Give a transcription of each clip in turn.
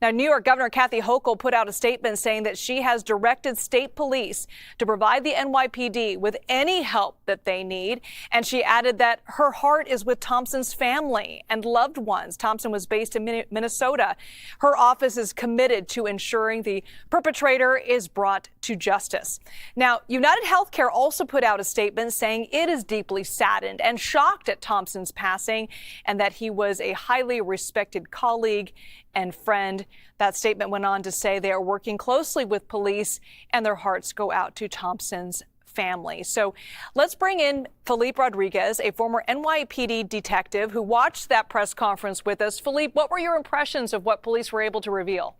Now, New York Governor Kathy Hochul put out a statement saying that she has directed state police to provide the NYPD with any help that they need. And she added that her heart is with Thompson's family and loved ones. Thompson was based in Minnesota. Her office is committed to ensuring the perpetrator is brought to justice. Now, UnitedHealthcare also put out a statement saying it is deeply saddened and shocked at Thompson's passing and that he was a highly respected colleague and friend. That statement went on to say they are working closely with police and their hearts go out to Thompson's family. So let's bring in Felipe Rodriguez, a former NYPD detective who watched that press conference with us. Felipe, what were your impressions of what police were able to reveal?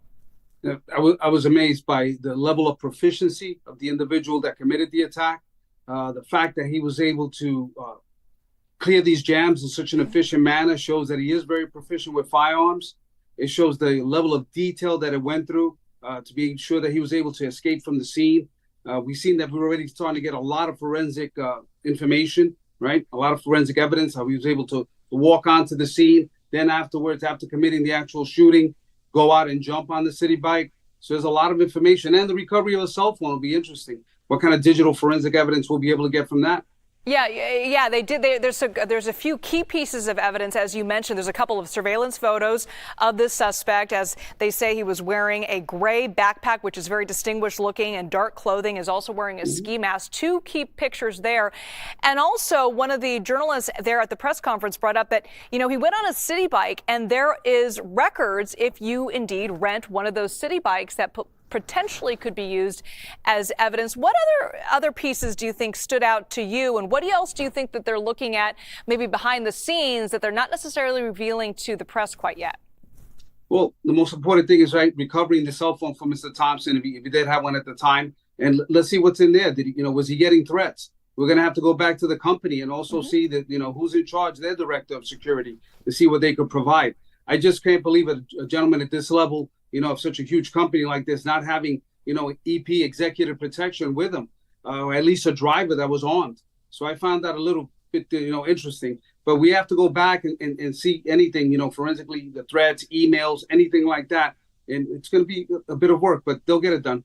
I was amazed by the level of proficiency of the individual that committed the attack. The fact that he was able to clear these jams in such an efficient manner shows that he is very proficient with firearms. It shows the level of detail that it went through to be sure that he was able to escape from the scene. We've seen that we're already starting to get a lot of forensic information, right? A lot of forensic evidence, how he was able to walk onto the scene. Then afterwards, after committing the actual shooting, go out and jump on the city bike. So there's a lot of information. And the recovery of a cell phone will be interesting. What kind of digital forensic evidence we'll be able to get from that? Yeah, they did. There's a few key pieces of evidence, as you mentioned. There's a couple of surveillance photos of this suspect, as they say he was wearing a gray backpack, which is very distinguished looking, and dark clothing, is also wearing a ski mask. Two key pictures there. And also, one of the journalists there at the press conference brought up that, he went on a city bike, and there is records if you indeed rent one of those city bikes that potentially could be used as evidence. What other pieces do you think stood out to you, and what else do you think that they're looking at maybe behind the scenes that they're not necessarily revealing to the press quite yet? Well, the most important thing is, right, recovering the cell phone from Mr. Thompson, if he did have one at the time, and let's see what's in there. Did he, was he getting threats? We're going to have to go back to the company and also see that, who's in charge, their director of security, to see what they could provide. I just can't believe a gentleman at this level, of such a huge company like this, not having, EP executive protection with him, or at least a driver that was armed. So I found that a little bit, interesting. But we have to go back and see anything, forensically, the threats, emails, anything like that. And it's going to be a bit of work, but they'll get it done.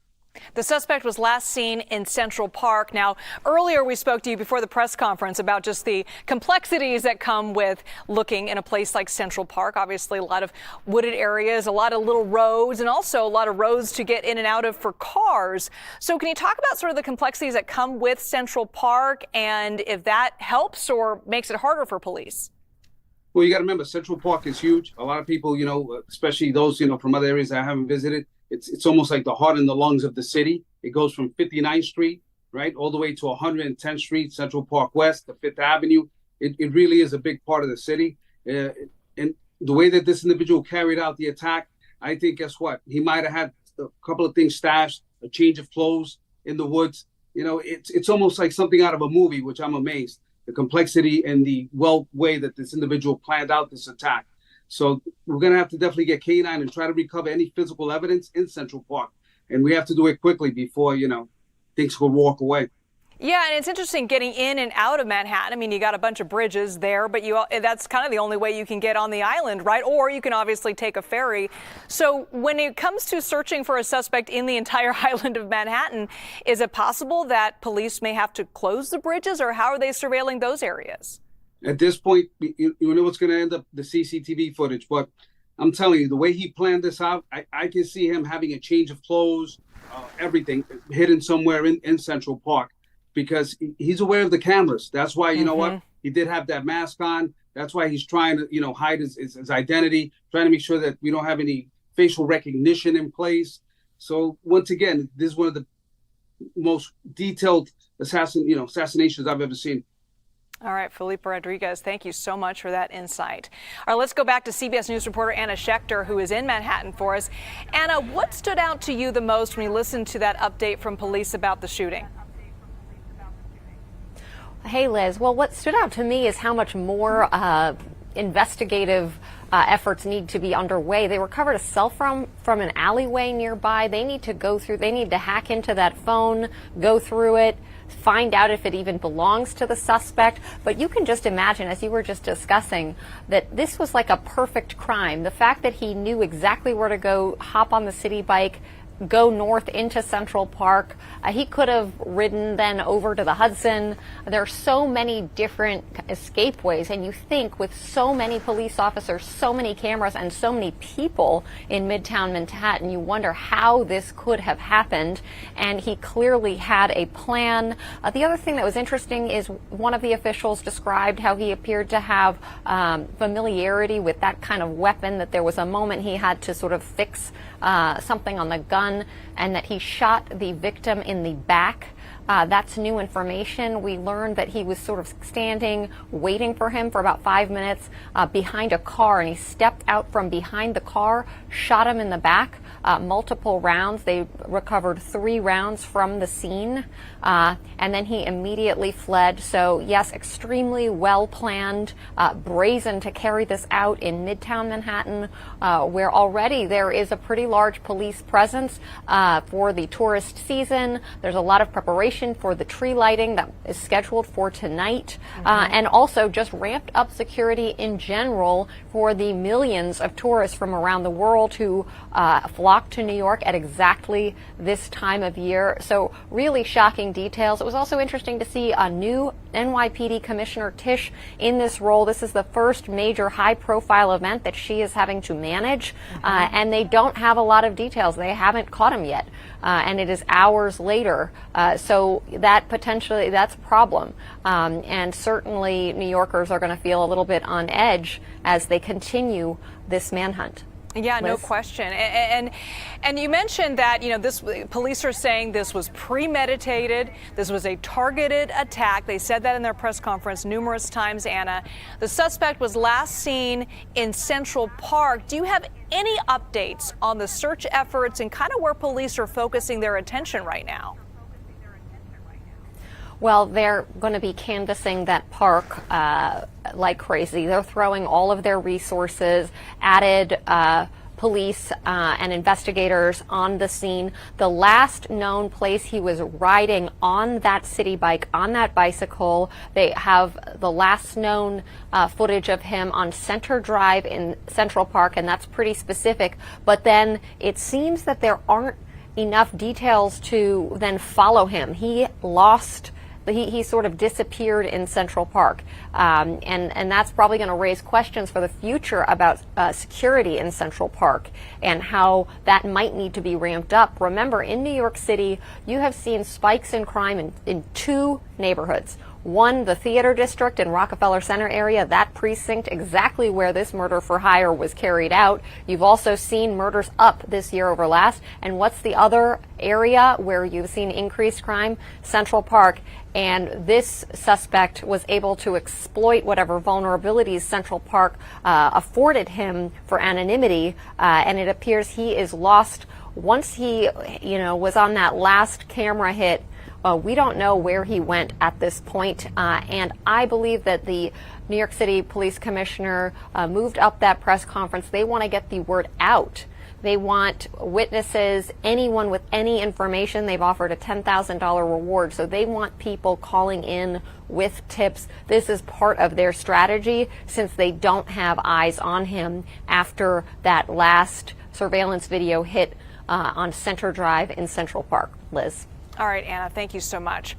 The suspect was last seen in Central Park. Now, earlier we spoke to you before the press conference about just the complexities that come with looking in a place like Central Park. Obviously, a lot of wooded areas, a lot of little roads, and also a lot of roads to get in and out of for cars. So can you talk about sort of the complexities that come with Central Park and if that helps or makes it harder for police? Well, you got to remember, Central Park is huge. A lot of people, especially those, from other areas I haven't visited, it's almost like the heart and the lungs of the city. It goes from 59th Street, right, all the way to 110th Street, Central Park West, to 5th Avenue. It really is a big part of the city. And the way that this individual carried out the attack, I think, guess what? He might have had a couple of things stashed, a change of clothes in the woods. It's almost like something out of a movie, which I'm amazed. The complexity and the way that this individual planned out this attack. So we're going to have to definitely get K9 and try to recover any physical evidence in Central Park. And we have to do it quickly before, things could walk away. Yeah, and it's interesting getting in and out of Manhattan. I mean, you got a bunch of bridges there, but that's kind of the only way you can get on the island, right? Or you can obviously take a ferry. So when it comes to searching for a suspect in the entire island of Manhattan, is it possible that police may have to close the bridges, or how are they surveilling those areas? At this point, you know what's going to end up the CCTV footage. But I'm telling you, the way he planned this out, I can see him having a change of clothes, everything hidden somewhere in Central Park, because he's aware of the cameras. That's why, you know what, he did have that mask on. That's why he's trying to, hide his identity, trying to make sure that we don't have any facial recognition in place. So once again, this is one of the most detailed assassinations I've ever seen. All right, Felipe Rodriguez, thank you so much for that insight. All right, let's go back to CBS News reporter Anna Schecter, who is in Manhattan for us. Anna, what stood out to you the most when you listened to that update from police about the shooting? Hey, Liz. Well, what stood out to me is how much more investigative efforts need to be underway. They recovered a cell phone from an alleyway nearby. They need to hack into that phone, go through it, find out if it even belongs to the suspect. But you can just imagine, as you were just discussing, that this was like a perfect crime. The fact that he knew exactly where to go, hop on the city bike, go north into Central Park. He could have ridden then over to the Hudson. There are so many different escape ways, and you think with so many police officers, so many cameras, and so many people in Midtown Manhattan, you wonder how this could have happened, and he clearly had a plan. The other thing that was interesting is one of the officials described how he appeared to have familiarity with that kind of weapon, that there was a moment he had to sort of fix something on the gun, and that he shot the victim in the back. That's new information. We learned that he was sort of standing, waiting for him for about 5 minutes behind a car, and he stepped out from behind the car, shot him in the back, multiple rounds. They recovered 3 rounds from the scene, and then he immediately fled. So yes, extremely well planned, brazen to carry this out in Midtown Manhattan, where already there is a pretty large police presence for the tourist season. There's a lot of preparation for the tree lighting that is scheduled for tonight, and also just ramped up security in general for the millions of tourists from around the world who flock to New York at exactly this time of year. So really shocking details. It was also interesting to see a new NYPD Commissioner Tisch in this role. This is the first major high-profile event that she is having to manage, and they don't have a lot of details. They haven't caught him yet, and it is hours later. So that potentially, that's a problem. And certainly New Yorkers are going to feel a little bit on edge as they continue this manhunt. Yeah, no question. And you mentioned that, you know, this police are saying this was premeditated. This was a targeted attack. They said that in their press conference numerous times, Anna. The suspect was last seen in Central Park. Do you have any updates on the search efforts and kind of where police are focusing their attention right now? Well, they're going to be canvassing that park like crazy. They're throwing all of their resources, added police and investigators on the scene. The last known place he was riding on that city bike, on that bicycle, they have the last known footage of him on Center Drive in Central Park, and that's pretty specific. But then it seems that there aren't enough details to then follow him. He sort of disappeared in Central Park, and that's probably going to raise questions for the future about security in Central Park and how that might need to be ramped up. Remember, in New York City, you have seen spikes in crime in 2 neighborhoods. One, the theater district in Rockefeller Center area, that precinct exactly where this murder for hire was carried out. You've also seen murders up this year over last. And what's the other area where you've seen increased crime? Central Park. And this suspect was able to exploit whatever vulnerabilities Central Park afforded him for anonymity, and it appears he is lost. Once he, was on that last camera hit, we don't know where he went at this point, and I believe that the New York City Police Commissioner moved up that press conference. They want to get the word out. They want witnesses, anyone with any information. They've offered a $10,000 reward, so they want people calling in with tips. This is part of their strategy since they don't have eyes on him after that last surveillance video hit on Center Drive in Central Park. Liz. All right, Anna, thank you so much.